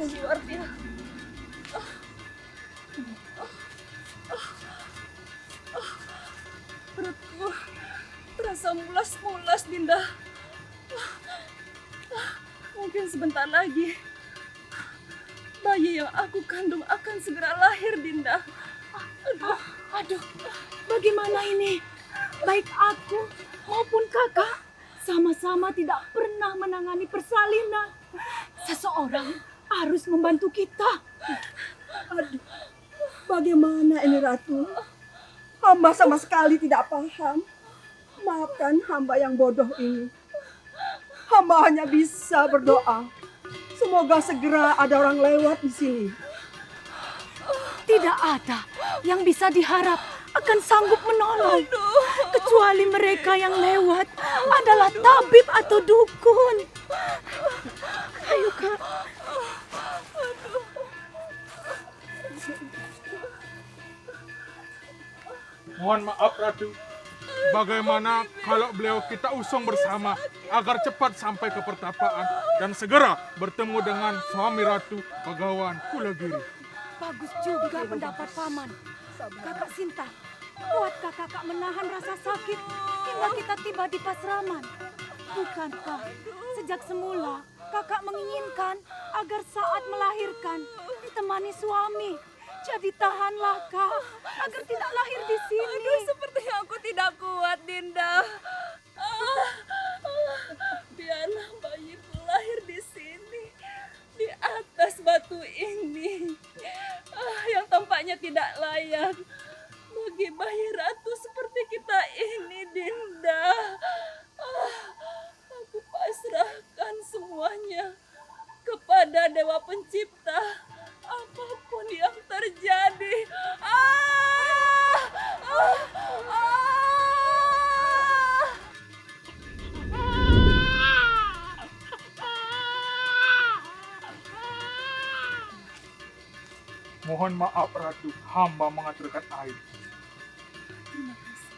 keluar dia. Perutku terasa mulas-mulas, Dinda. Mungkin sebentar lagi bayi yang aku kandung akan segera lahir, Dinda. Aduh, Aduh, bagaimana ini? Baik aku maupun kakak sama-sama tidak pernah menangani persalinan. Seseorang harus membantu kita. Aduh, bagaimana ini Ratu? Hamba sama sekali tidak paham. Maafkan hamba yang bodoh ini. Hamba hanya bisa berdoa. Semoga segera ada orang lewat di sini. Tidak ada yang bisa diharap akan sanggup menolong. Kecuali mereka yang lewat adalah tabib atau dukun. Ayo Kak. Mohon maaf Ratu, bagaimana kalau beliau kita usung bersama agar cepat sampai ke pertapaan dan segera bertemu dengan suami Ratu Pagawan Kulagiri. Bagus juga pendapat Paman. Kakak Sinta, kuatkah kakak menahan rasa sakit hingga kita tiba di Pasraman? Bukankah sejak semula kakak menginginkan agar saat melahirkan ditemani suami? Jadi tahanlah Kak, agar tidak lahir di sini. aduh, sepertinya aku tidak kuat, Dinda. Biarlah bayiku lahir di sini, di atas batu ini, yang tampaknya tidak layak bagi bayi ratu seperti kita ini, Dinda. Aku pasrahkan semuanya kepada Dewa Pencipta. Apapun yang terjadi. Mohon maaf Ratu, hamba mengaturkan air. Terima kasih.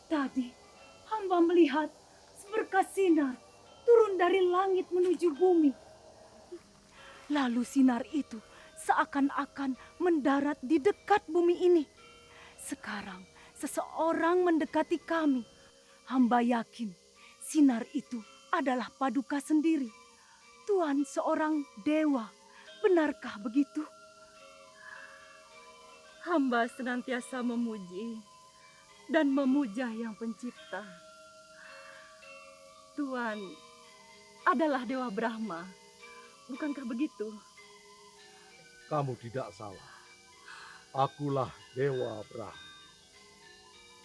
Tadi hamba melihat seberkas sinar turun dari langit menuju bumi. Lalu sinar itu seakan-akan mendarat di dekat bumi ini. Sekarang seseorang mendekati kami. Hamba yakin sinar itu adalah Paduka sendiri. Tuhan seorang dewa. Benarkah begitu? Hamba senantiasa memuji dan memuja Yang Pencipta. Tuhan adalah Dewa Brahma, bukankah begitu? Kamu tidak salah. Akulah Dewa Brahma.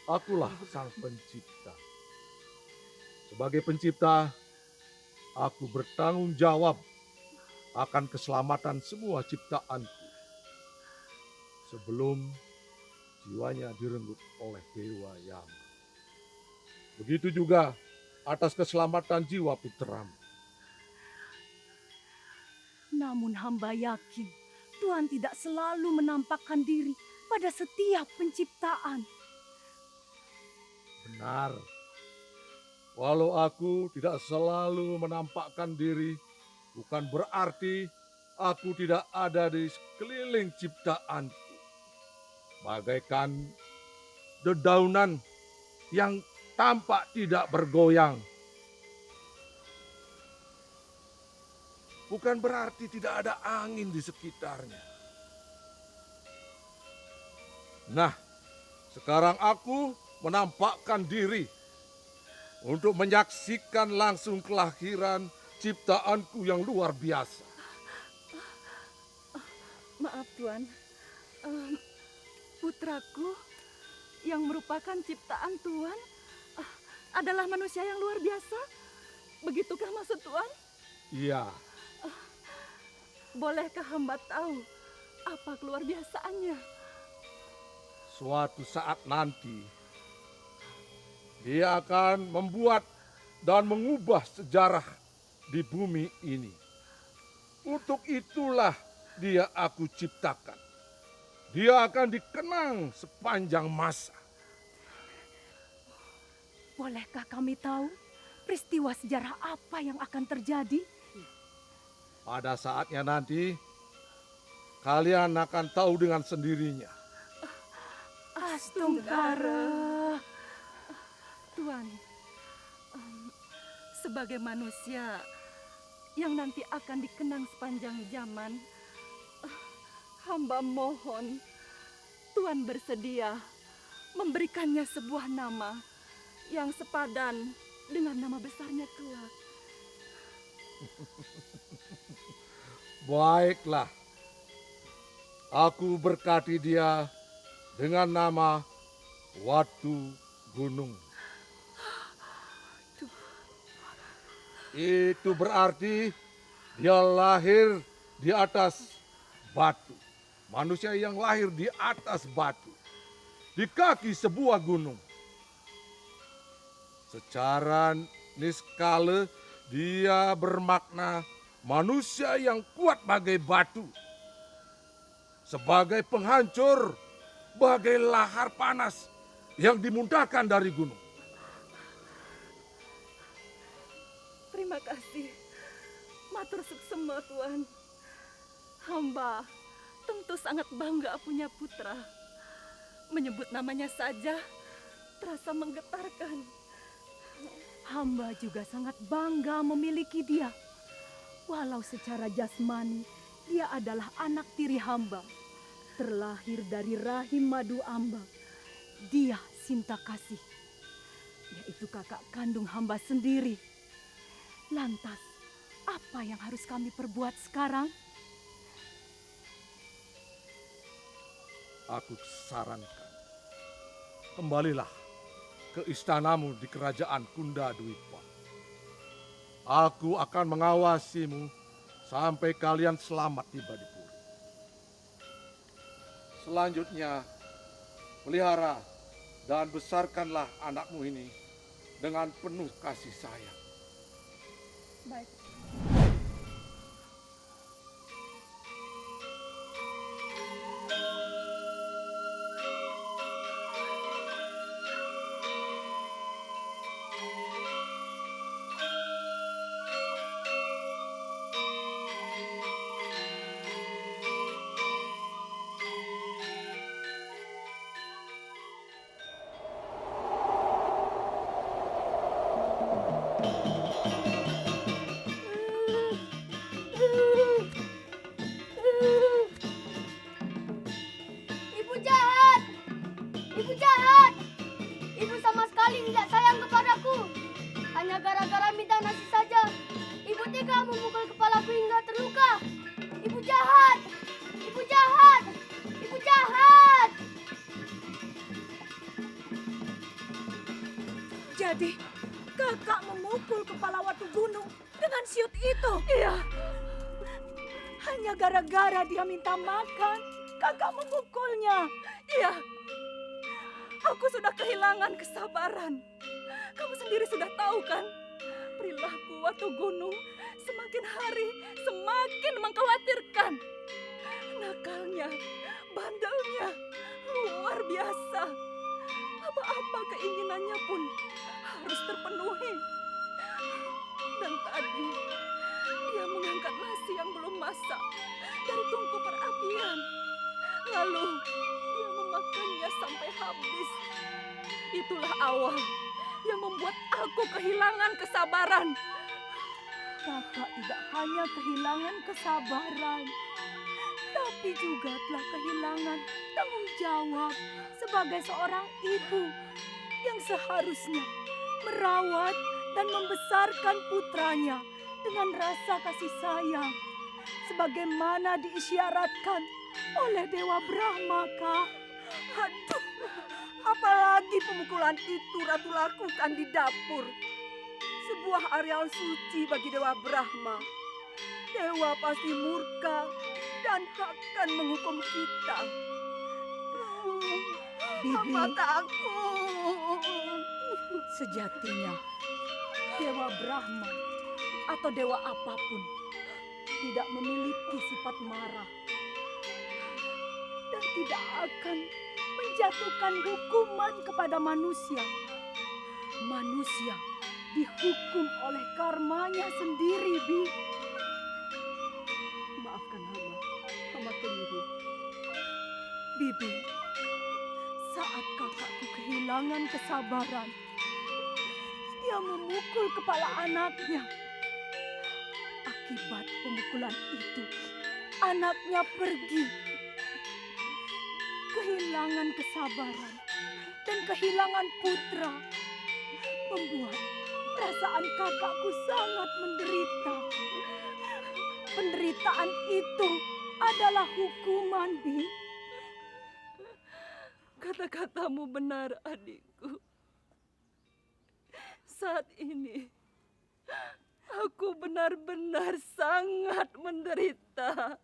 Akulah Sang Pencipta. Sebagai pencipta, aku bertanggung jawab akan keselamatan semua ciptaanku. Sebelum jiwanya direnggut oleh Dewa Yama. Begitu juga atas keselamatan jiwa putramu. Namun hamba yakin Tuhan tidak selalu menampakkan diri pada setiap penciptaan. Benar. Walau aku tidak selalu menampakkan diri, bukan berarti aku tidak ada di sekeliling ciptaanku. Bagaikan dedaunan yang tampak tidak bergoyang. Bukan berarti tidak ada angin di sekitarnya. Nah, sekarang aku menampakkan diri untuk menyaksikan langsung kelahiran ciptaanku yang luar biasa. Maaf Tuan, putraku yang merupakan ciptaan Tuan adalah manusia yang luar biasa. Begitukah maksud Tuan? Iya, Bolehkah hamba tahu apa keluar biasaannya? suatu saat nanti dia akan membuat dan mengubah sejarah di bumi ini. Untuk itulah dia aku ciptakan. Dia akan dikenang sepanjang masa. Bolehkah kami tahu peristiwa sejarah apa yang akan terjadi? Pada saatnya nanti, kalian akan tahu dengan sendirinya. Astungkara. Tuan, sebagai manusia yang nanti akan dikenang sepanjang zaman, hamba mohon Tuan bersedia memberikannya sebuah nama yang sepadan dengan nama besarnya kelak. Baiklah, aku berkati dia dengan nama Watu Gunung. Itu berarti dia lahir di atas batu. Manusia yang lahir di atas batu, di kaki sebuah gunung. Secara niskala dia bermakna manusia yang kuat bagai batu. Sebagai penghancur, bagai lahar panas yang dimuntahkan dari gunung. Terima kasih. Matur suksema, Tuan. Hamba tentu sangat bangga punya putra. Menyebut namanya saja terasa menggetarkan. Hamba juga sangat bangga memiliki dia. Walau secara jasmani dia adalah anak tiri hamba, terlahir dari rahim Madu Amba. Dia Sinta Kasih, yaitu kakak kandung hamba sendiri. Lantas, apa yang harus kami perbuat sekarang? Aku sarankan, kembalilah ke istanamu di kerajaan Kunda Dwipa. Aku akan mengawasimu sampai kalian selamat tiba di Puri. Selanjutnya, pelihara dan besarkanlah anakmu ini dengan penuh kasih sayang. Baik. Ibu jahat! Ibu jahat! Ibu sama sekali tidak sayang kepadaku. Hanya gara-gara minta nasi saja. Ibu tega memukul kepalaku hingga terluka. Ibu jahat! Ibu jahat! Ibu jahat! Jadi, kakak memukul kepala Watu Gunung dengan siut itu? Iya. Hanya gara-gara dia minta makan, kakak memukulnya. Iya. Aku sudah kehilangan kesabaran. Kamu sendiri sudah tahu kan? Perilaku Watu Gunung semakin hari semakin mengkhawatirkan. Nakalnya, bandelnya luar biasa. Apa-apa keinginannya pun harus terpenuhi. Dan tadi dia mengangkat nasi yang belum masak dari tungku perapian. Lalu dia memakannya sampai habis. Itulah awal yang membuat aku kehilangan kesabaran. Kakak tidak hanya kehilangan kesabaran, tapi juga telah kehilangan tanggung jawab sebagai seorang ibu yang seharusnya merawat dan membesarkan putranya dengan rasa kasih sayang sebagaimana diisyaratkan oleh Dewa Brahma, Kak. Aduh, apalagi pemukulan itu Ratu lakukan di dapur. Sebuah areal suci bagi Dewa Brahma. Dewa pasti murka dan akan menghukum kita. Bibi, Hamba takut. sejatinya Dewa Brahma atau dewa apapun tidak memiliki sifat marah dan tidak akan menjatuhkan hukuman kepada manusia. Manusia dihukum oleh karmanya sendiri, Bi. Maafkan hamba. Hamba keliru. Bibi, saat kakakku kehilangan kesabaran, dia memukul kepala anaknya. Akibat pemukulan itu, anaknya pergi. Kehilangan kesabaran dan kehilangan putra membuat perasaan kakakku sangat menderita. Penderitaan itu adalah hukuman, Bi. Kata-katamu benar, adikku. Saat ini, aku benar-benar sangat menderita.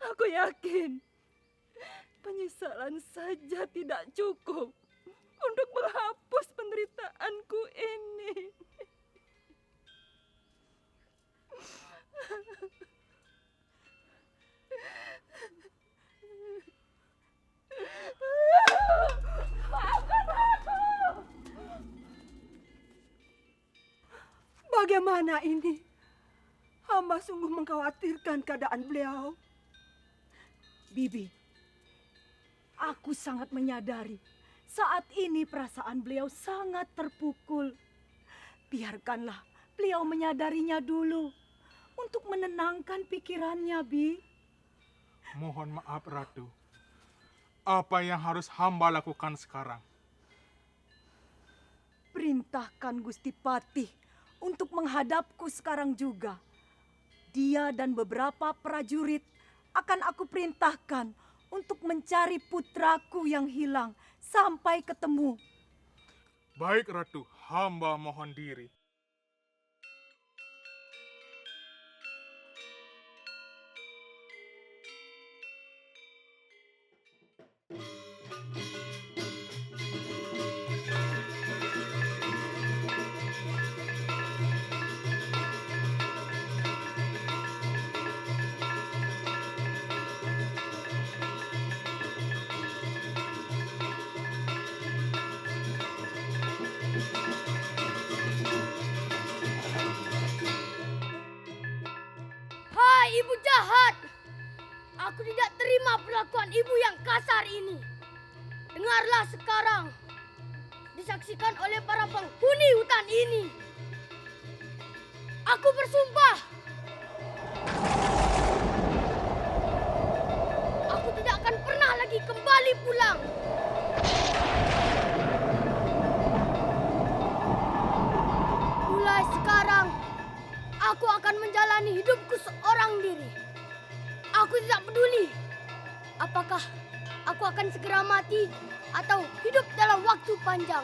Aku yakin penyesalan saja tidak cukup untuk menghapus penderitaanku ini. Bagaimana ini? Hamba sungguh mengkhawatirkan keadaan beliau. Bibi, aku sangat menyadari saat ini perasaan beliau sangat terpukul. Biarkanlah beliau menyadarinya dulu untuk menenangkan pikirannya, Bi. Mohon maaf Ratu. Apa yang harus hamba lakukan sekarang? Perintahkan Gusti Patih untuk menghadapku sekarang juga. Dia dan beberapa prajurit akan aku perintahkan untuk mencari putraku yang hilang sampai ketemu. Baik Ratu, hamba mohon diri. Hai ibu jahat! Aku tidak terima perlakuan ibu yang kasar ini. Dengarlah sekarang. Disaksikan oleh para penghuni hutan ini. Aku bersumpah. Aku tidak akan pernah lagi kembali pulang. Mulai sekarang, aku akan menjalani hidupku seorang diri. Aku tidak peduli apakah aku akan segera mati atau hidup dalam waktu panjang.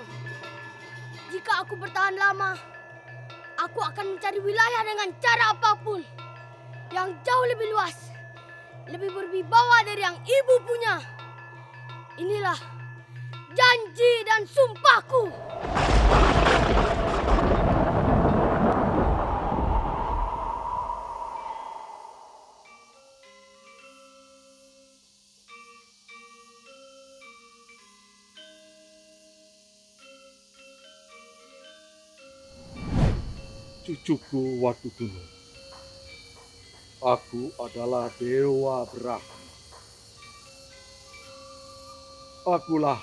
Jika aku bertahan lama, aku akan mencari wilayah dengan cara apapun yang jauh lebih luas, lebih berwibawa dari yang ibu punya. Inilah janji dan sumpahku. Cucuku Watu Gunung. Aku adalah Dewa Brahma. Akulah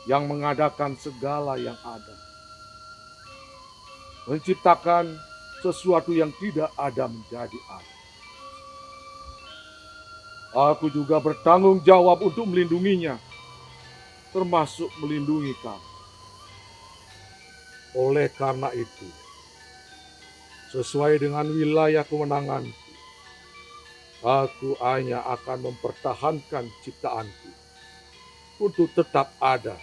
yang mengadakan segala yang ada. Menciptakan sesuatu yang tidak ada menjadi ada. Aku juga bertanggung jawab untuk melindunginya, termasuk melindungi kamu. Oleh karena itu, sesuai dengan wilayah kewenanganku, aku hanya akan mempertahankan ciptaanku untuk tetap ada,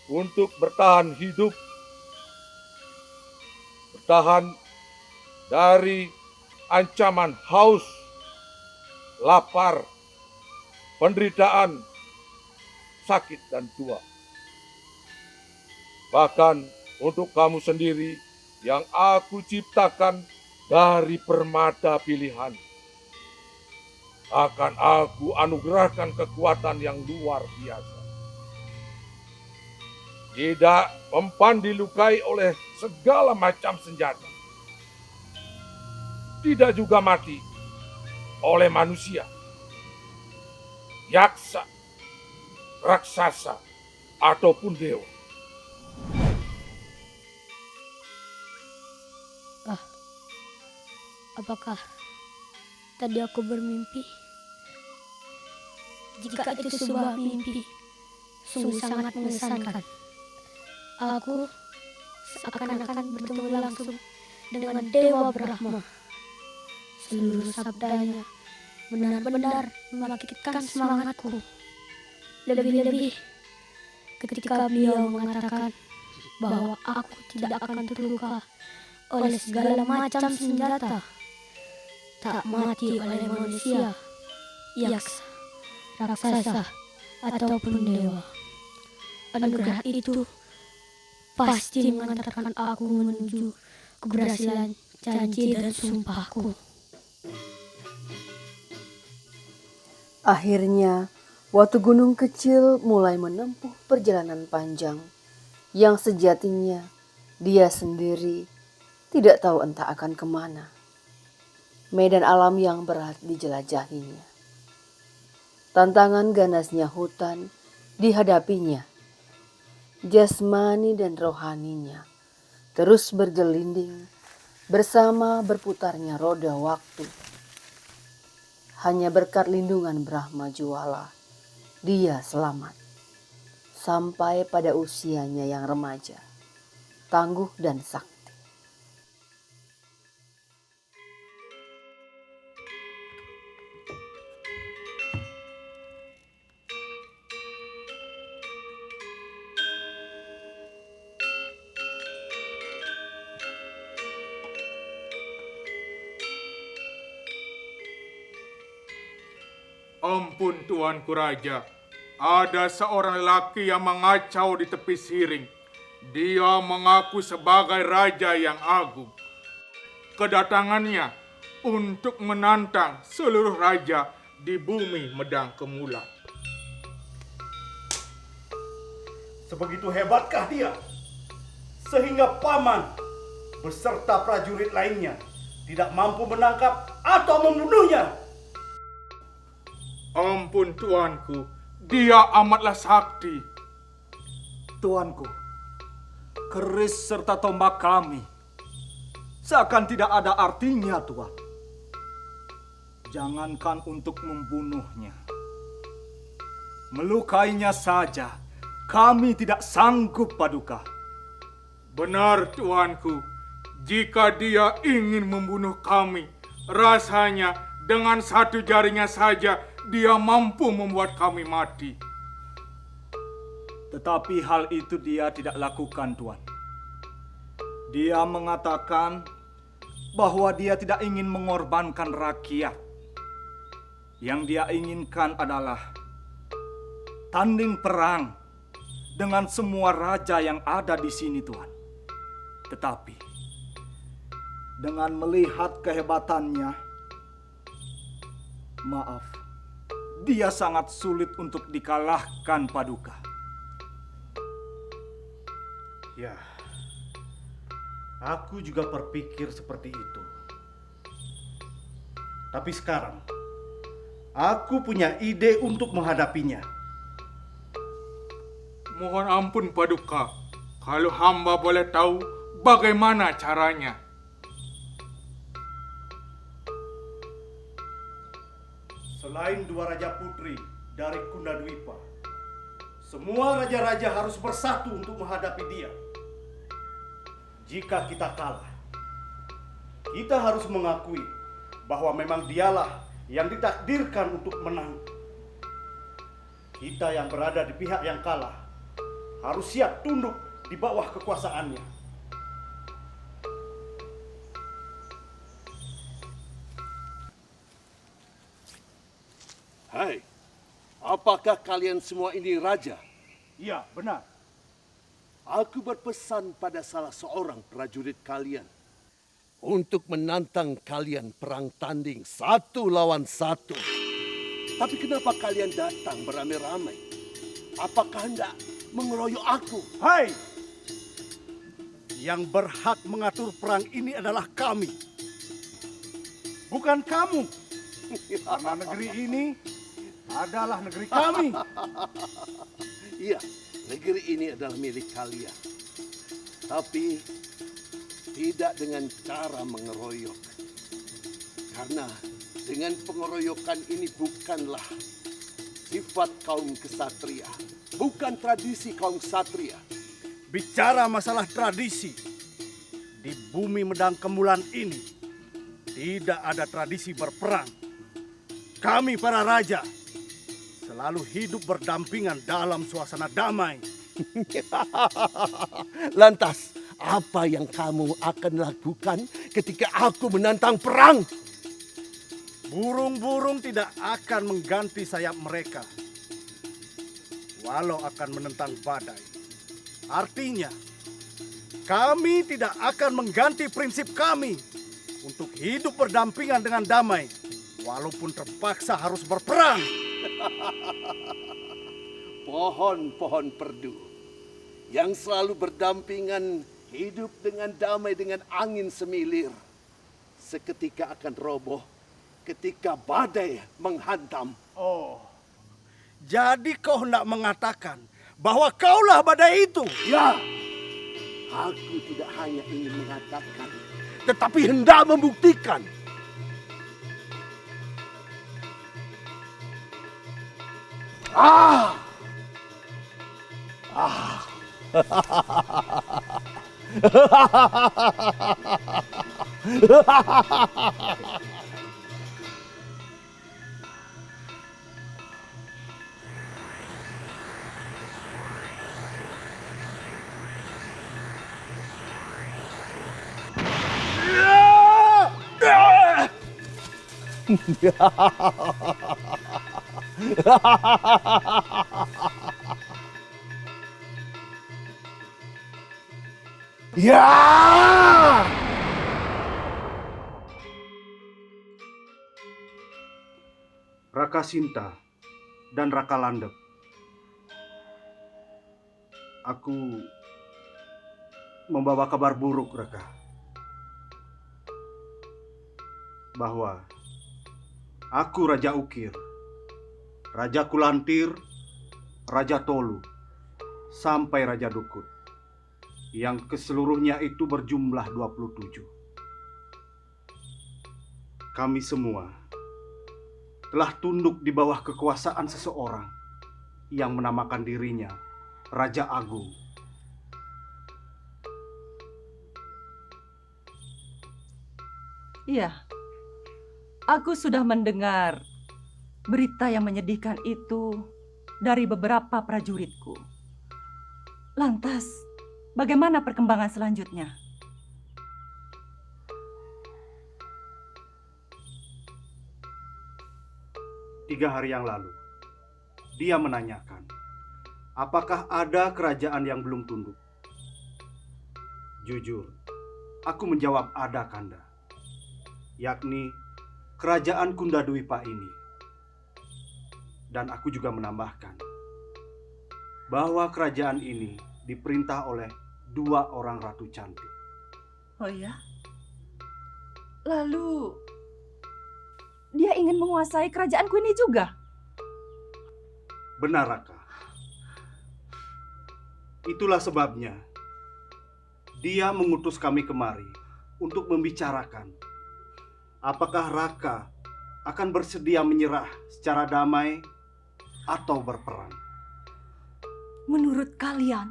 untuk bertahan hidup, bertahan dari ancaman haus, lapar, penderitaan, sakit, dan tua. Bahkan untuk kamu sendiri yang aku ciptakan dari permata pilihan, akan aku anugerahkan kekuatan yang luar biasa. Tidak mempan dilukai oleh segala macam senjata. Tidak juga mati oleh manusia, yaksa, raksasa, ataupun dewa. Apakah tadi aku bermimpi? Jika itu sebuah mimpi, sungguh sangat mengesankan. Aku seakan-akan bertemu langsung dengan Dewa Brahma. Seluruh sabdanya benar-benar membangkitkan semangatku. Lebih-lebih ketika beliau mengatakan bahwa aku tidak akan terluka oleh segala macam senjata, tak mati oleh manusia, yaksa, raksasa, ataupun dewa. Anugerah itu pasti mengantarkan aku menuju keberhasilan janji dan sumpahku. Akhirnya, Watu Gunung Kecil mulai menempuh perjalanan panjang yang sejatinya dia sendiri tidak tahu entah akan kemana. Medan alam yang berat dijelajahinya. Tantangan ganasnya hutan dihadapinya. Jasmani dan rohaninya terus bergelinding bersama berputarnya roda waktu. Hanya berkat lindungan Brahma Juala, dia selamat. Sampai pada usianya yang remaja, tangguh dan sakti. Ampun Tuanku Raja, ada seorang lelaki yang mengacau di tepi siring. Dia mengaku sebagai raja yang agung. Kedatangannya untuk menantang seluruh raja di bumi Medang Kemulan. Sebegitu hebatkah dia? Sehingga paman beserta prajurit lainnya tidak mampu menangkap atau membunuhnya. Ampun Tuanku, dia amatlah sakti. Tuanku, keris serta tombak kami seakan tidak ada artinya, Tuan. Jangankan untuk membunuhnya, melukainya saja kami tidak sanggup, Paduka. Benar Tuanku, jika dia ingin membunuh kami, rasanya dengan satu jarinya saja dia mampu membuat kami mati. Tetapi hal itu dia tidak lakukan, Tuan. Dia mengatakan bahwa dia tidak ingin mengorbankan rakyat. Yang dia inginkan adalah tanding perang dengan semua raja yang ada di sini, Tuan. Tetapi dengan melihat kehebatannya, maaf, dia sangat sulit untuk dikalahkan, Paduka. Ya, aku juga berpikir seperti itu. Tapi sekarang, aku punya ide untuk menghadapinya. Mohon ampun Paduka, kalau hamba boleh tahu bagaimana caranya. Selain dua raja putri dari Kundadwipa, semua raja-raja harus bersatu untuk menghadapi dia. Jika kita kalah, kita harus mengakui bahwa memang dialah yang ditakdirkan untuk menang. Kita yang berada di pihak yang kalah harus siap tunduk di bawah kekuasaannya. Hai, apakah kalian semua ini raja? Iya, benar. Aku berpesan pada salah seorang prajurit kalian untuk menantang kalian perang tanding 1 lawan 1. Tapi kenapa kalian datang beramai-ramai? Apakah hendak mengeroyok aku. Hai! Yang berhak mengatur perang ini adalah kami. Bukan kamu. Karena negeri ini adalah negeri kami. Iya, negeri ini adalah milik kalian. Tapi tidak dengan cara mengeroyok. Karena dengan pengeroyokan ini bukanlah sifat kaum kesatria. Bukan tradisi kaum kesatria. Bicara masalah tradisi, di bumi Medang Kemulan ini tidak ada tradisi berperang. Kami para raja selalu hidup berdampingan dalam suasana damai. Lantas, apa yang kamu akan lakukan ketika aku menantang perang? Burung-burung tidak akan mengganti sayap mereka, walau akan menentang badai. Artinya, kami tidak akan mengganti prinsip kami untuk hidup berdampingan dengan damai, walaupun terpaksa harus berperang. Pohon-pohon perdu yang selalu berdampingan hidup dengan damai dengan angin semilir. Seketika akan roboh ketika badai menghantam. Oh, jadi kau hendak mengatakan bahwa kaulah badai itu? Ya, aku tidak hanya ingin mengatakan, tetapi hendak membuktikan. Ah! Ah! Ya! Raka Sinta dan Raka Landep, aku membawa kabar buruk, Raka. Bahwa aku Raja Ukir, Raja Kulantir, Raja Tolu, sampai Raja Dukut, yang keseluruhnya itu berjumlah 27. Kami semua telah tunduk di bawah kekuasaan seseorang yang menamakan dirinya Raja Agung. Iya, aku sudah mendengar berita yang menyedihkan itu dari beberapa prajuritku. Lantas, bagaimana perkembangan selanjutnya? Tiga hari yang lalu, dia menanyakan, apakah ada kerajaan yang belum tunduk? Jujur, aku menjawab ada, Kanda. Yakni kerajaan Kundadwipa ini. Dan aku juga menambahkan bahwa kerajaan ini diperintah oleh 2 orang ratu cantik. Oh ya? Lalu, dia ingin menguasai kerajaanku ini juga? Benar, Raka. Itulah sebabnya dia mengutus kami kemari untuk membicarakan apakah Raka akan bersedia menyerah secara damai atau berperang. Menurut kalian,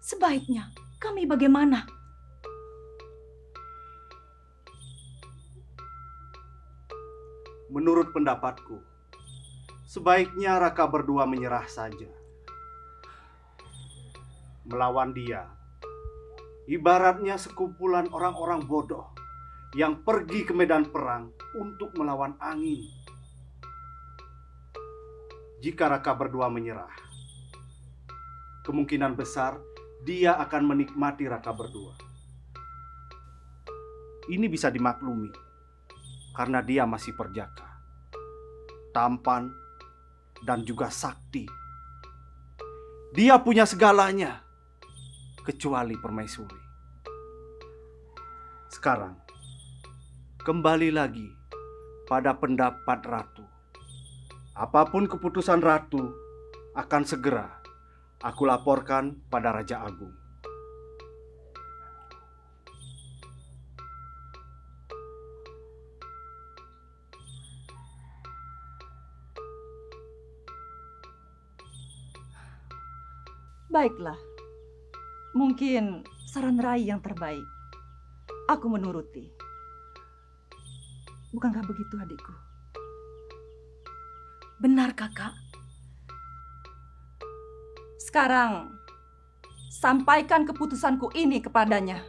sebaiknya kami bagaimana? Menurut pendapatku, sebaiknya Raka berdua menyerah saja. Melawan dia, ibaratnya sekumpulan orang-orang bodoh yang pergi ke medan perang untuk melawan angin. Jika Raka berdua menyerah, kemungkinan besar dia akan menikmati Raka berdua. Ini bisa dimaklumi karena dia masih perjaka, tampan, dan juga sakti. Dia punya segalanya, kecuali permaisuri. Sekarang, kembali lagi pada pendapat Ratu. Apapun keputusan Ratu akan segera aku laporkan pada Raja Agung. Baiklah, mungkin saran Rai yang terbaik. Aku menuruti. Bukankah begitu, adikku? Benar, Kakak. Sekarang, sampaikan keputusanku ini kepadanya.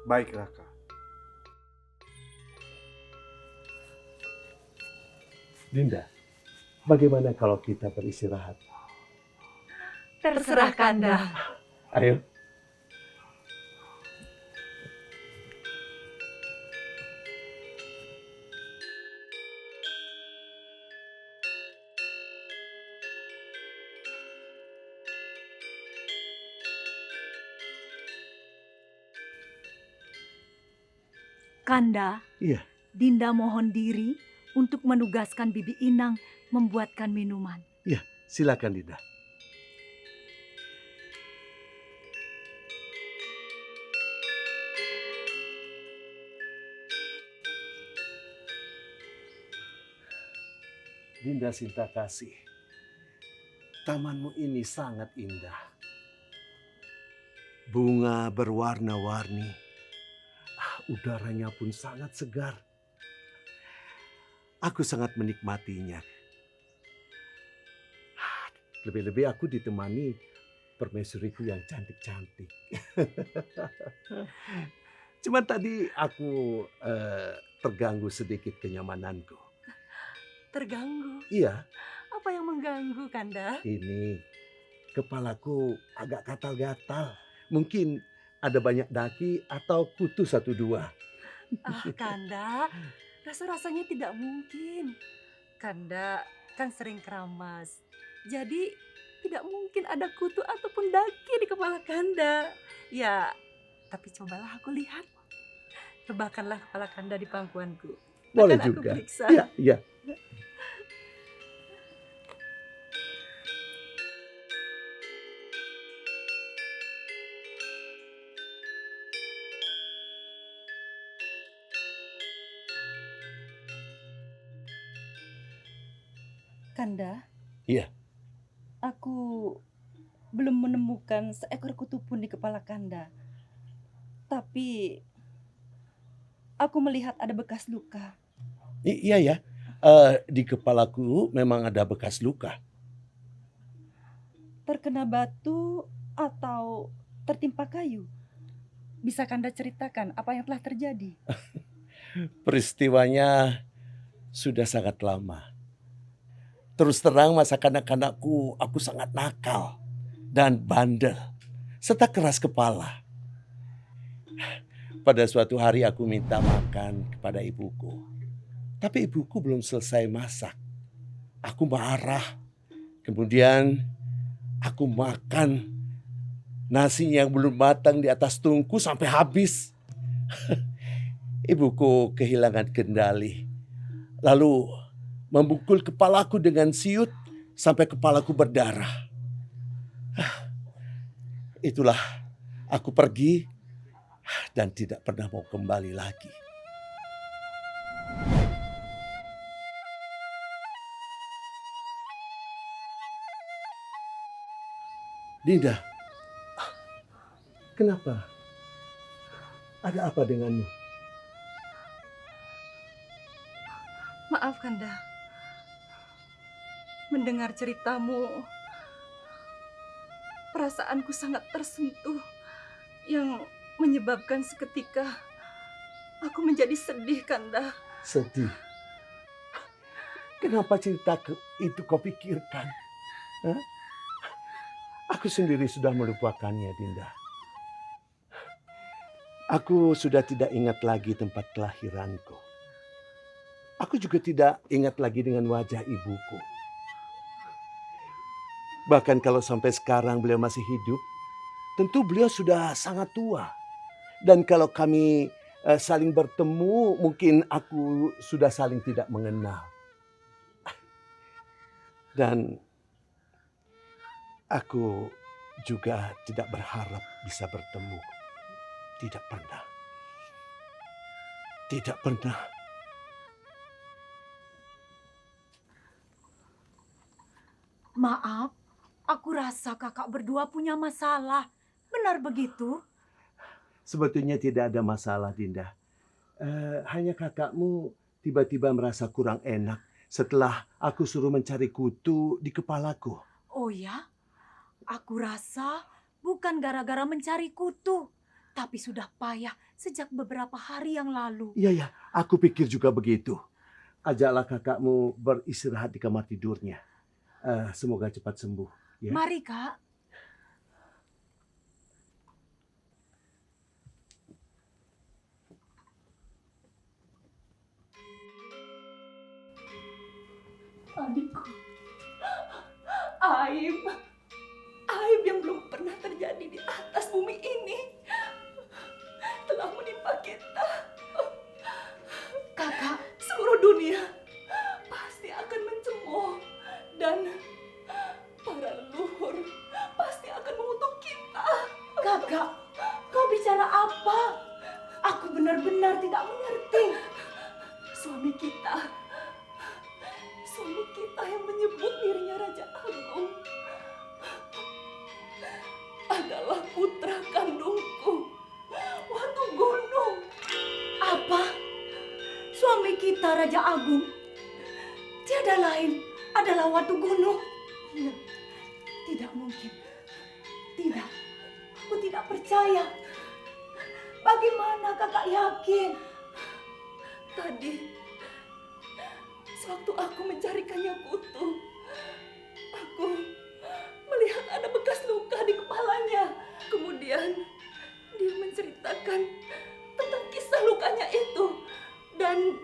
Baik, Raka. Dinda, bagaimana kalau kita beristirahat? Terserah Kanda. Ayo. Kanda, Iya. Dinda mohon diri untuk menugaskan Bibi Inang membuatkan minuman. Iya, silakan Dinda. Dinda Sinta Kasih, tamanmu ini sangat indah. Bunga berwarna-warni, udaranya pun sangat segar. Aku sangat menikmatinya. Lebih-lebih aku ditemani permaisuriku yang cantik-cantik. Cuman tadi aku terganggu sedikit kenyamananku. Terganggu? Iya, Apa yang mengganggu, Kanda? ini kepalaku agak gatal-gatal. Mungkin ada banyak daki atau kutu 1-2. Kanda, rasa-rasanya tidak mungkin. Kanda kan sering keramas. Jadi tidak mungkin ada kutu ataupun daki di kepala Kanda. Ya, tapi cobalah aku lihat. Rebakanlah kepala Kanda di pangkuanku. Boleh Akan aku juga. periksa. Iya, iya. Kanda? Iya. Aku belum menemukan seekor kutu pun di kepala Kanda. Tapi aku melihat ada bekas luka. Iya ya. Di kepalaku memang ada bekas luka. Terkena batu atau tertimpa kayu. Bisa Kanda ceritakan apa yang telah terjadi? Peristiwanya sudah sangat lama. Terus terang masa kanak-kanakku aku sangat nakal dan bandel serta keras kepala. Pada suatu hari aku minta makan kepada ibuku. Tapi ibuku belum selesai masak. Aku marah. Kemudian aku makan nasi yang belum matang di atas tungku sampai habis. Ibuku kehilangan kendali. Lalu memukul kepalaku dengan siut sampai kepalaku berdarah. Itulah aku pergi dan tidak pernah mau kembali lagi. Dinda, kenapa? Ada apa denganmu? Maaf Kanda. Mendengar ceritamu, perasaanku sangat tersentuh yang menyebabkan seketika aku menjadi sedih, Kanda. Sedih? Kenapa cerita itu kau pikirkan? Hah? Aku sendiri sudah melupakannya, Dinda. Aku sudah tidak ingat lagi tempat kelahiranku. Aku juga tidak ingat lagi dengan wajah ibuku. Bahkan kalau sampai sekarang beliau masih hidup, tentu beliau sudah sangat tua. Dan kalau kami saling bertemu, mungkin aku sudah saling tidak mengenal. Dan aku juga tidak berharap bisa bertemu. Tidak pernah. Tidak pernah. Maaf, aku rasa kakak berdua punya masalah. Benar begitu? Sebetulnya tidak ada masalah, Dinda. Hanya kakakmu tiba-tiba merasa kurang enak setelah aku suruh mencari kutu di kepalaku. Oh ya? Aku rasa bukan gara-gara mencari kutu, tapi sudah payah sejak beberapa hari yang lalu. Iya, aku pikir juga begitu. Ajaklah kakakmu beristirahat di kamar tidurnya. Semoga cepat sembuh. Ya? Mari, Kak. Adikku, aib yang belum pernah terjadi di atas bumi ini telah menimpa kita. Kakak, Seluruh dunia pasti akan mencemooh dan para leluhur pasti akan mengutuk kita. kakak, kau bicara apa? Aku benar-benar tidak mengerti. Suami kita yang menyebut dirinya Raja Agung adalah putra kandungku, Watu Gunung. Apa? Suami kita Raja Agung? Tiada lain adalah Watu Gunung. Tidak mungkin. Tidak. Aku tidak percaya. Bagaimana kakak yakin? Tadi, sewaktu aku mencarikannya kutu, aku melihat ada bekas luka di kepalanya. Kemudian, dia menceritakan tentang kisah lukanya itu. Dan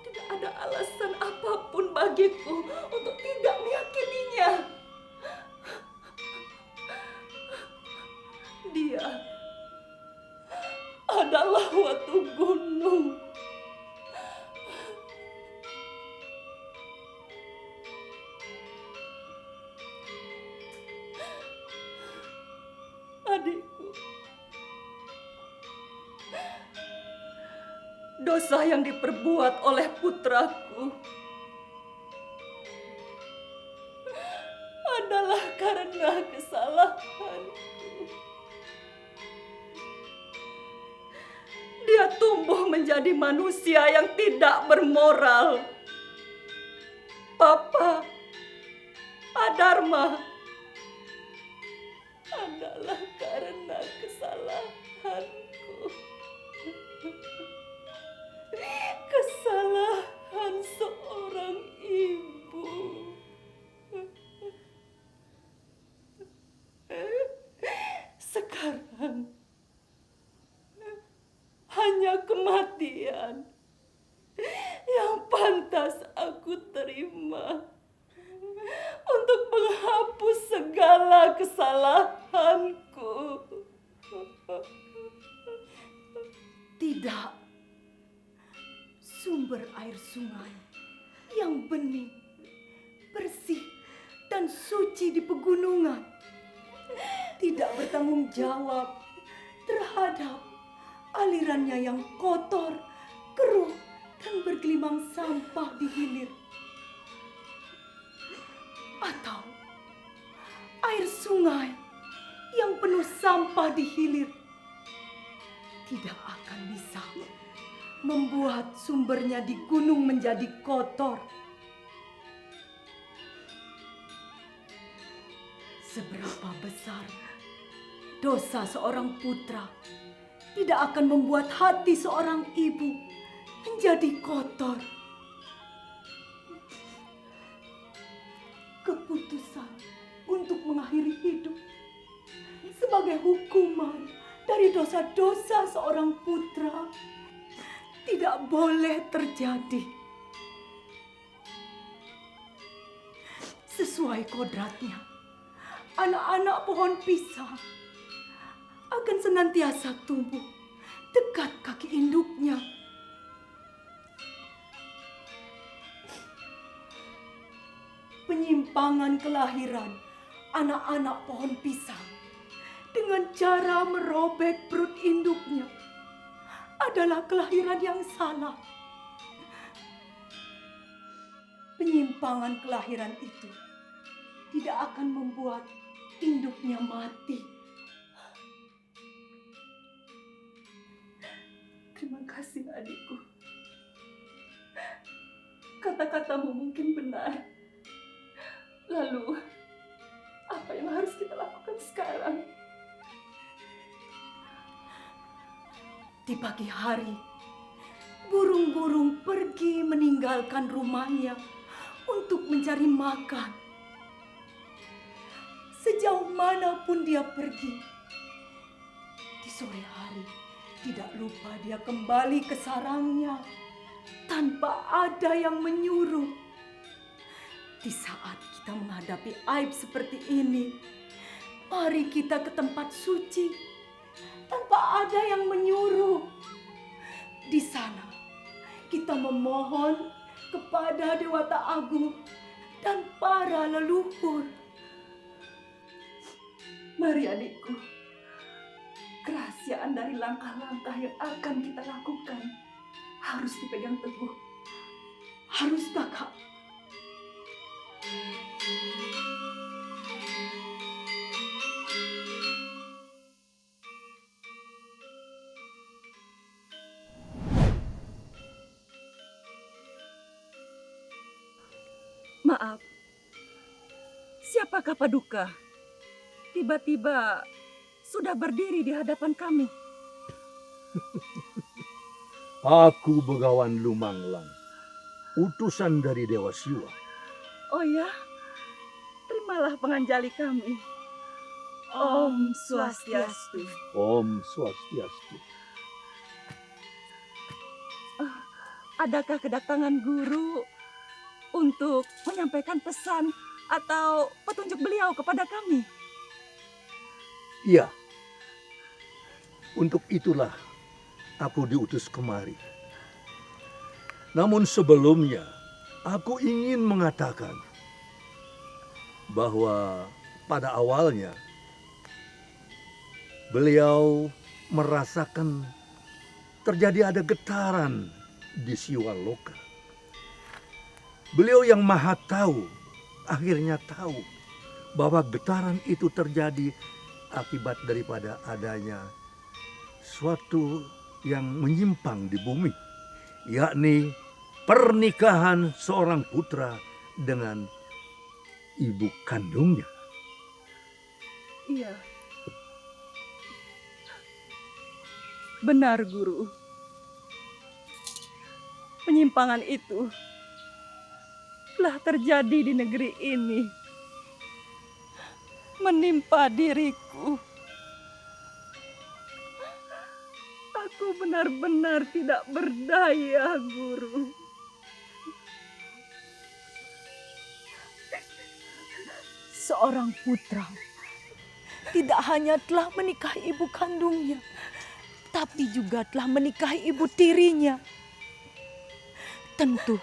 tidak ada alasan apapun bagiku untuk tidak meyakininya. Dia adalah Watu Gunung. Adikku, dosa yang diperbuat oleh putraku adalah karena kesalahanku. Dia tumbuh menjadi manusia yang tidak bermoral. Papa Adharma adalah karena kesalahanku. Kesalahan seorang ibu. Sekarang hanya kematian yang pantas aku terima untuk menghapus segala kesalahanku. Tidak. Sumber air sungai yang bening, bersih, dan suci di pegunungan tidak bertanggung jawab terhadap alirannya yang kotor, keruh, dan bergelimang sampah di hilir. Atau air sungai yang penuh sampah di hilir tidak akan bisa membuat sumbernya di gunung menjadi kotor. Seberapa besar dosa seorang putra tidak akan membuat hati seorang ibu menjadi kotor. Keputusan untuk mengakhiri hidup sebagai hukuman dari dosa-dosa seorang putra tidak boleh terjadi. Sesuai kodratnya, anak-anak pohon pisang akan senantiasa tumbuh dekat kaki induknya. Penyimpangan kelahiran anak-anak pohon pisang dengan cara merobek perut induknya adalah kelahiran yang salah. Penyimpangan kelahiran itu tidak akan membuat induknya mati. Terima kasih adikku. Kata-katamu mungkin benar. Lalu, apa yang harus kita lakukan sekarang? Di pagi hari, burung-burung pergi meninggalkan rumahnya untuk mencari makan. Sejauh manapun dia pergi, di sore hari tidak lupa dia kembali ke sarangnya tanpa ada yang menyuruh. Di saat kita menghadapi aib seperti ini, mari kita ke tempat suci tanpa ada yang menyuruh. Di sana kita memohon kepada Dewata Agung dan para leluhur. Mari adikku, kerahasiaan dari langkah-langkah yang akan kita lakukan harus dipegang teguh. Harus Kakak. Maaf, siapakah Paduka? Tiba-tiba sudah berdiri di hadapan kami. Aku Begawan Lumanglang, utusan dari Dewa Siwa. Oh ya, terimalah penganjali kami. Om Swastiastu. Om Swastiastu. Adakah kedatangan guru untuk menyampaikan pesan atau petunjuk beliau kepada kami? Iya, untuk itulah aku diutus kemari. Namun sebelumnya, aku ingin mengatakan bahwa pada awalnya beliau merasakan terjadi ada getaran di Siwaloka. Beliau yang maha tahu akhirnya tahu bahwa getaran itu terjadi akibat daripada adanya suatu yang menyimpang di bumi, yakni pernikahan seorang putra dengan ibu kandungnya. Iya. Benar, Guru. Penyimpangan itu telah terjadi di negeri ini. Menimpa diriku. Aku benar-benar tidak berdaya, Guru. Seorang putra tidak hanya telah menikahi ibu kandungnya, tapi juga telah menikahi ibu tirinya. Tentu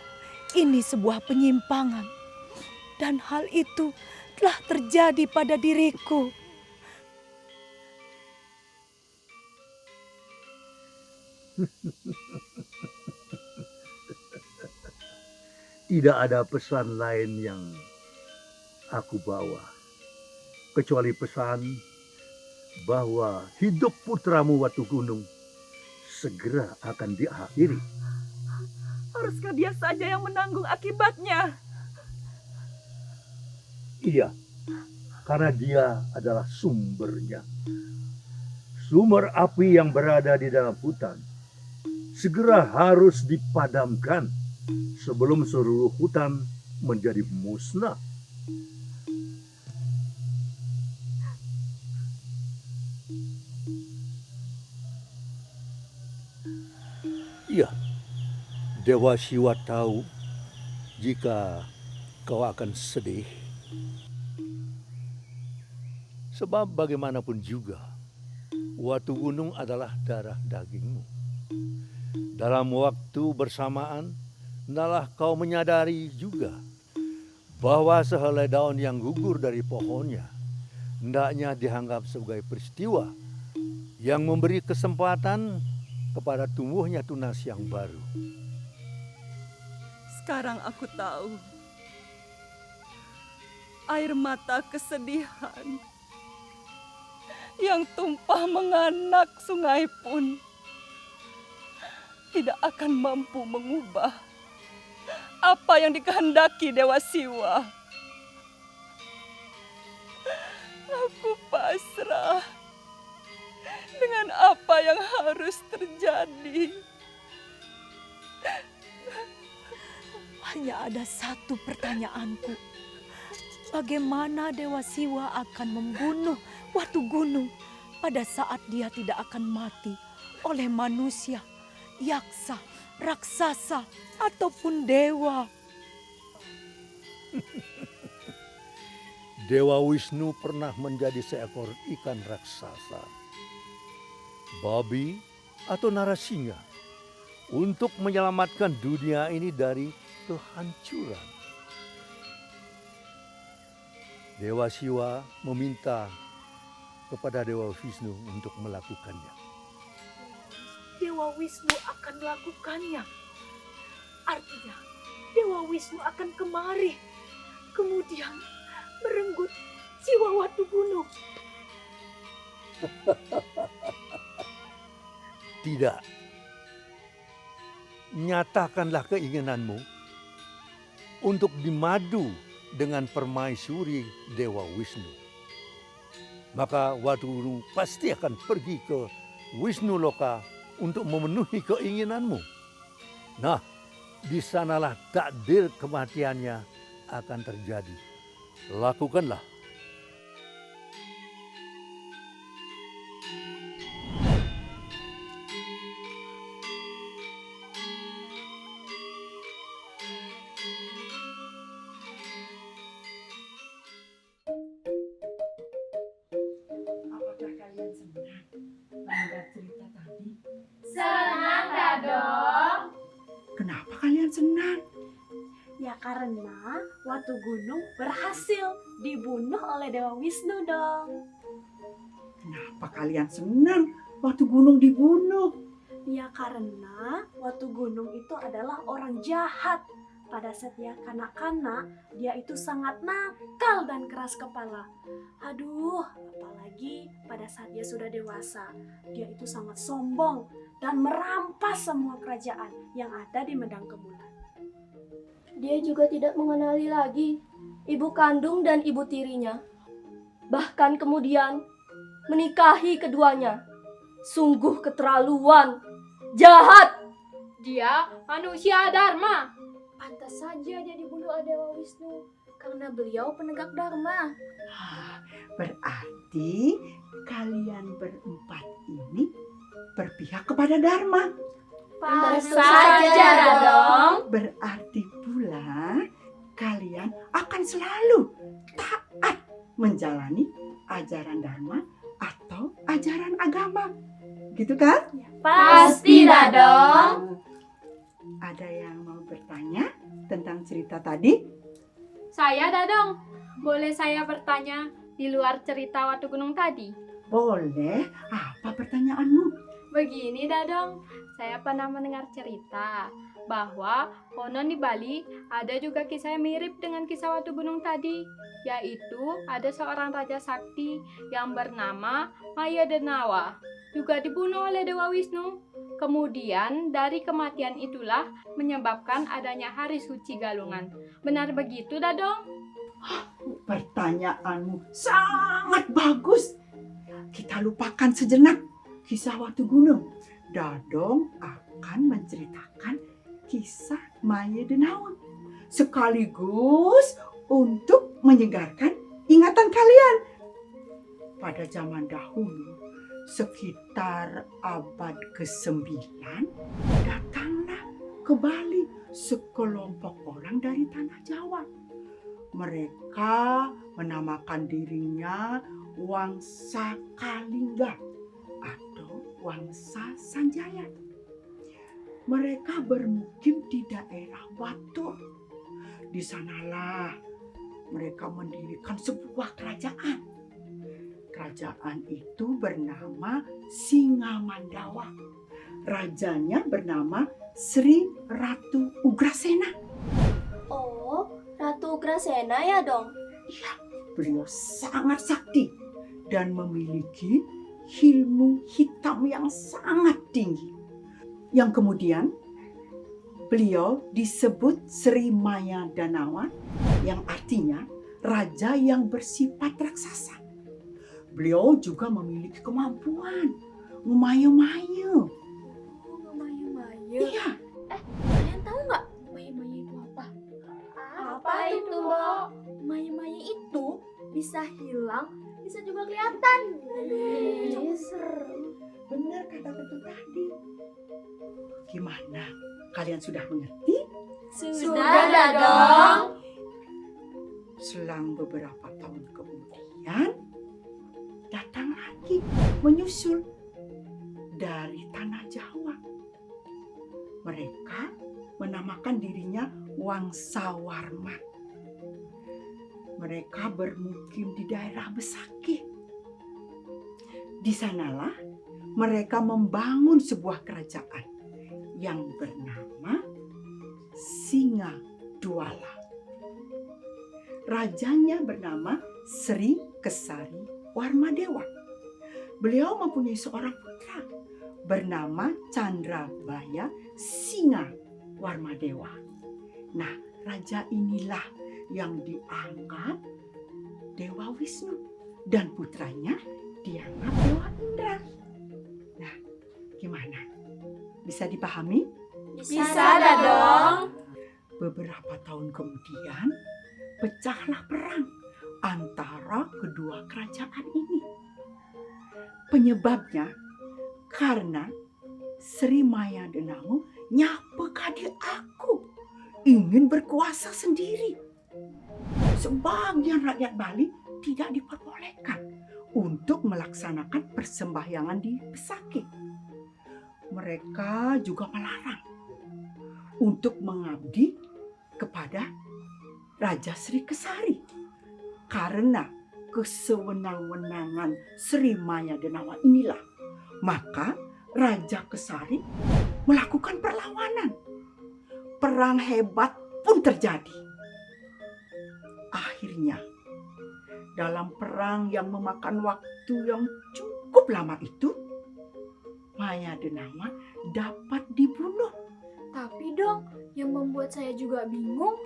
ini sebuah penyimpangan, dan hal itu telah terjadi pada diriku. Tidak ada pesan lain yang aku bawa, kecuali pesan bahwa hidup putramu Watu Gunung segera akan diakhiri. Haruskah dia saja yang menanggung akibatnya? Iya, karena dia adalah sumbernya. Sumber api yang berada di dalam hutan segera harus dipadamkan sebelum seluruh hutan menjadi musnah. Iya, Dewa Siwa tahu jika kau akan sedih. Sebab bagaimanapun juga, Watu Gunung adalah darah dagingmu. Dalam waktu bersamaan, hendaklah kau menyadari juga bahwa sehelai daun yang gugur dari pohonnya hendaknya dianggap sebagai peristiwa yang memberi kesempatan kepada tumbuhnya tunas yang baru. Sekarang aku tahu air mata kesedihan yang tumpah menganak sungai pun tidak akan mampu mengubah apa yang dikehendaki Dewa Siwa. Aku pasrah dengan apa yang harus terjadi. Hanya ada satu pertanyaanku. Bagaimana Dewa Siwa akan membunuh Watu Gunung pada saat dia tidak akan mati oleh manusia, yaksa, raksasa, ataupun dewa? Dewa Wisnu pernah menjadi seekor ikan raksasa, babi atau narasinga untuk menyelamatkan dunia ini dari kehancuran. Dewa Siwa meminta kepada Dewa Wisnu untuk melakukannya. Dewa Wisnu akan melakukannya. Artinya Dewa Wisnu akan kemari, kemudian merenggut jiwa Watu Gunung. Tidak. Nyatakanlah keinginanmu untuk dimadu dengan permaisuri Dewa Wisnu. Maka Watu Gunung pasti akan pergi ke Wisnu Loka untuk memenuhi keinginanmu. Nah, di sanalah takdir kematiannya akan terjadi. Lakukanlah. Apakah kalian senang mendengar cerita tadi? Senang, Dadong. Kenapa kalian senang? Ya karena Watu Gunung berhasil dibunuh oleh Dewa Wisnu dong. Kenapa kalian senang waktu gunung dibunuh? Ya karena Watu Gunung itu adalah orang jahat. Pada saat dia kanak-kanak, dia itu sangat nakal dan keras kepala. Aduh, apalagi pada saat dia sudah dewasa, dia itu sangat sombong dan merampas semua kerajaan yang ada di Medang Kemulan. Dia juga tidak mengenali lagi ibu kandung dan ibu tirinya. Bahkan kemudian menikahi keduanya. Sungguh keterlaluan, jahat. Dia manusia Dharma. Pantas saja dia dibunuh oleh Dewa Wisnu karena beliau penegak Dharma. Berarti kalian berempat ini berpihak kepada Dharma. Pantas saja, Dadong. Berarti pula kalian akan selalu taat menjalani ajaran Dharma atau ajaran agama. Gitu kan? Pasti, Dadong. Ada yang mau bertanya tentang cerita tadi? Saya Dadong. Boleh saya bertanya di luar cerita Watu Gunung tadi? Boleh. Apa pertanyaanmu? Begini Dadong, saya pernah mendengar cerita bahwa konon di Bali ada juga kisah yang mirip dengan kisah Watu Gunung tadi, yaitu ada seorang raja sakti yang bernama Maya Denawa, juga dibunuh oleh Dewa Wisnu. Kemudian dari kematian itulah menyebabkan adanya hari suci Galungan. Benar begitu Dadong? Pertanyaanmu sangat bagus. Kita lupakan sejenak kisah Watu Gunung. Dadong akan menceritakan kisah Maya Denawa sekaligus untuk menyegarkan ingatan kalian. Pada zaman dahulu, sekitar abad ke-9, datanglah ke Bali sekelompok orang dari tanah Jawa. Mereka menamakan dirinya Wangsa Kalingga atau Wangsa Sanjaya. Mereka bermukim di daerah Batur. Di sanalah mereka mendirikan sebuah kerajaan. Kerajaan itu bernama Singamandawa. Rajanya bernama Sri Ratu Ugrasena. Oh, Ratu Ugrasena ya dong? Iya, beliau sangat sakti dan memiliki ilmu hitam yang sangat tinggi. Yang kemudian beliau disebut Sri Maya Danawa, yang artinya raja yang bersifat raksasa. Beliau juga memiliki kemampuan memayu-mayu. Maya-maya. Iya, Kalian tahu nggak maya-maya itu apa? Apa itu, Mbak? Maya-maya itu bisa hilang, bisa juga kelihatan. Serem. benar kata Ketu tadi. Gimana? Kalian sudah mengerti? Sudah dong. Selang beberapa tahun kemudian, datang lagi menyusul dari tanah Jawa. Mereka menamakan dirinya Wangsawarman. Mereka bermukim di daerah Besakih. Di sanalah mereka membangun sebuah kerajaan yang bernama Singadwala. Rajanya bernama Sri Kesari Warmadewa. Beliau mempunyai seorang putra bernama Candrabaya Singa Warmadewa. Nah, raja inilah yang dianggap Dewa Wisnu dan putranya dianggap Dewa Indra. Nah, gimana? Bisa dipahami? Bisa dong. Beberapa tahun kemudian pecahlah perang antara kedua kerajaan ini. Penyebabnya karena Sri Maya Denamu nyapa adik aku ingin berkuasa sendiri. Sebagian rakyat Bali tidak diperbolehkan untuk melaksanakan persembahyangan di Besakih. Mereka juga melarang untuk mengabdi kepada Raja Sri Kesari karena kesewenang-wenangan Sri Maya Denawa inilah. Maka Raja Kesari melakukan perlawanan. Perang hebat pun terjadi. Akhirnya, dalam perang yang memakan waktu yang cukup lama itu, Maya Denawa dapat dibunuh. Tapi dong, yang membuat saya juga bingung,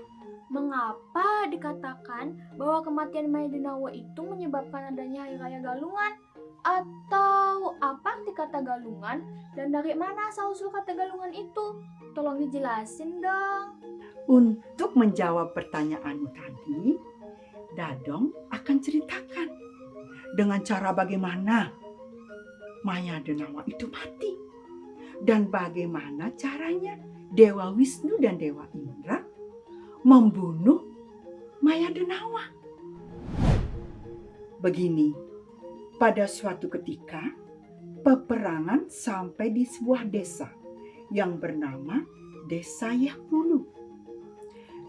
mengapa dikatakan bahwa kematian Maya Denawa itu menyebabkan adanya Hari Raya Galungan? Atau apa arti kata galungan dan dari mana asal-usul kata galungan itu? Tolong dijelasin dong. Untuk menjawab pertanyaanmu tadi, Dadong akan ceritakan dengan cara bagaimana Maya Denawa itu mati dan bagaimana caranya Dewa Wisnu dan Dewa Indra membunuh Maya Denawa. Begini, pada suatu ketika peperangan sampai di sebuah desa yang bernama Desa Yakulu.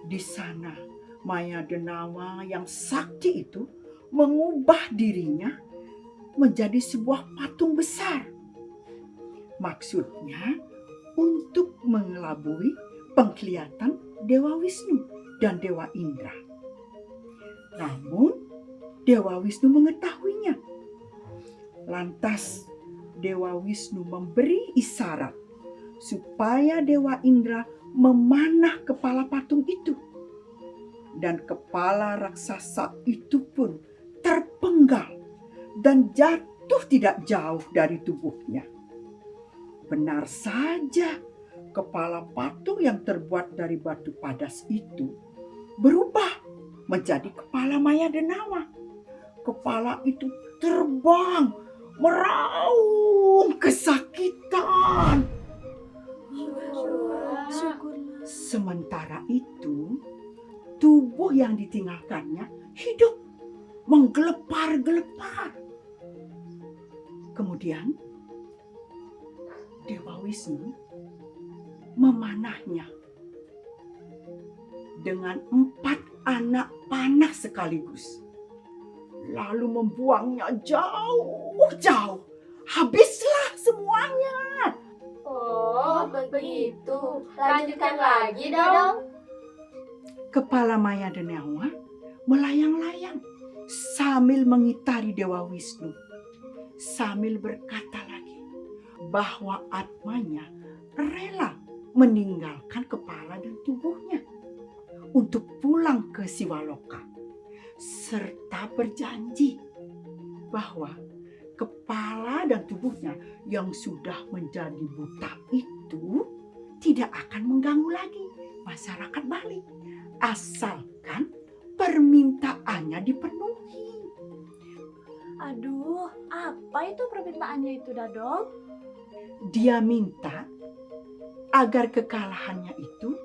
Di sana Maya Denawa yang sakti itu mengubah dirinya menjadi sebuah patung besar. Maksudnya untuk mengelabui penglihatan Dewa Wisnu dan Dewa Indra. Namun Dewa Wisnu mengetahuinya. Lantas Dewa Wisnu memberi isyarat supaya Dewa Indra memanah kepala patung itu. Dan kepala raksasa itu pun terpenggal dan jatuh tidak jauh dari tubuhnya. Benar saja, kepala patung yang terbuat dari batu padas itu berubah menjadi kepala Maya Denawa. Kepala itu terbang, meraung kesakitan. Sementara itu, tubuh yang ditinggalkannya hidup menggelepar-gelepar. Kemudian Dewa Wisnu memanahnya dengan 4 anak panah sekaligus, lalu membuangnya jauh-jauh. Habislah semuanya. Oh, begitu. Lanjutkan lagi dong. Kepala Maya Denawa melayang-layang sambil mengitari Dewa Wisnu, sambil berkata lagi bahwa Atmanya rela meninggalkan kepala dan tubuhnya untuk pulang ke Siwaloka, serta berjanji bahwa kepala dan tubuhnya yang sudah menjadi buta itu tidak akan mengganggu lagi masyarakat Bali, asalkan permintaannya dipenuhi. Aduh, apa itu permintaannya itu, Dadong? Dia minta agar kekalahannya itu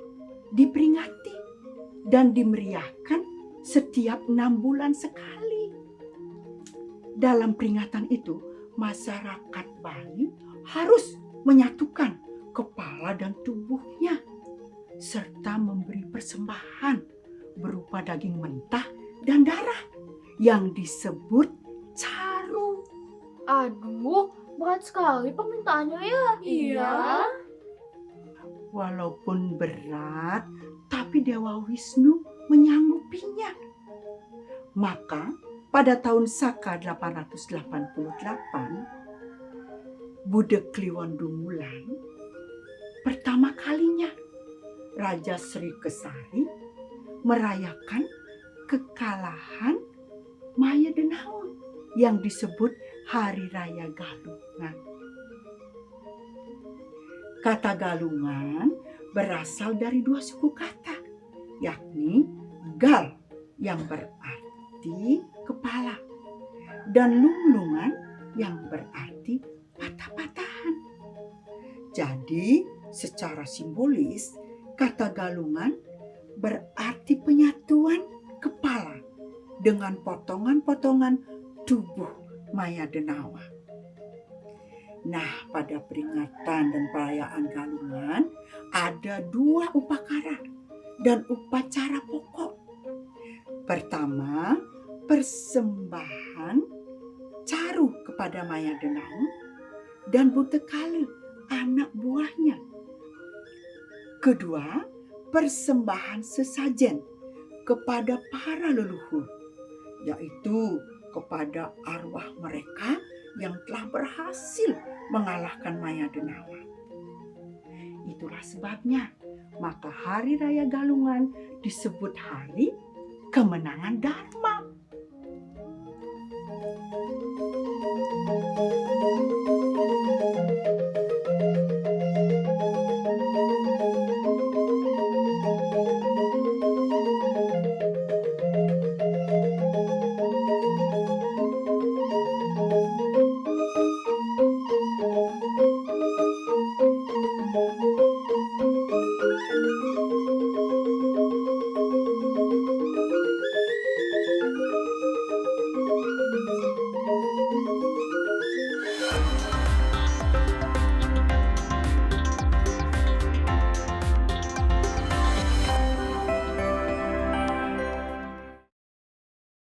diperingati dan dimeriahkan setiap 6 bulan sekali. Dalam peringatan itu, masyarakat Bali harus menyatukan kepala dan tubuhnya, serta memberi persembahan berupa daging mentah dan darah yang disebut caru. Aduh, berat sekali permintaannya ya. Iya. Walaupun berat, tapi Dewa Wisnu menyanggupinya. Maka pada tahun Saka 888, Buddha Kliwon Dungulan, pertama kalinya Raja Sri Kesari merayakan kekalahan Maya Denawa yang disebut Hari Raya Galungan. Kata Galungan berasal dari 2 suku kata, yakni Gal yang berarti kepala dan lunglungan yang berarti patah-patahan. Jadi secara simbolis kata Galungan berarti penyatuan kepala dengan potongan-potongan tubuh Maya Denawa. Nah, pada peringatan dan perayaan Galungan ada 2 upakara dan upacara pokok. Pertama, persembahan caru kepada Maya Denawa dan Butekale, anak buahnya. Kedua, persembahan sesajen kepada para leluhur, yaitu kepada arwah mereka yang telah berhasil mengalahkan Maya Denawa. Itulah sebabnya maka Hari Raya Galungan disebut Hari Kemenangan Dharma.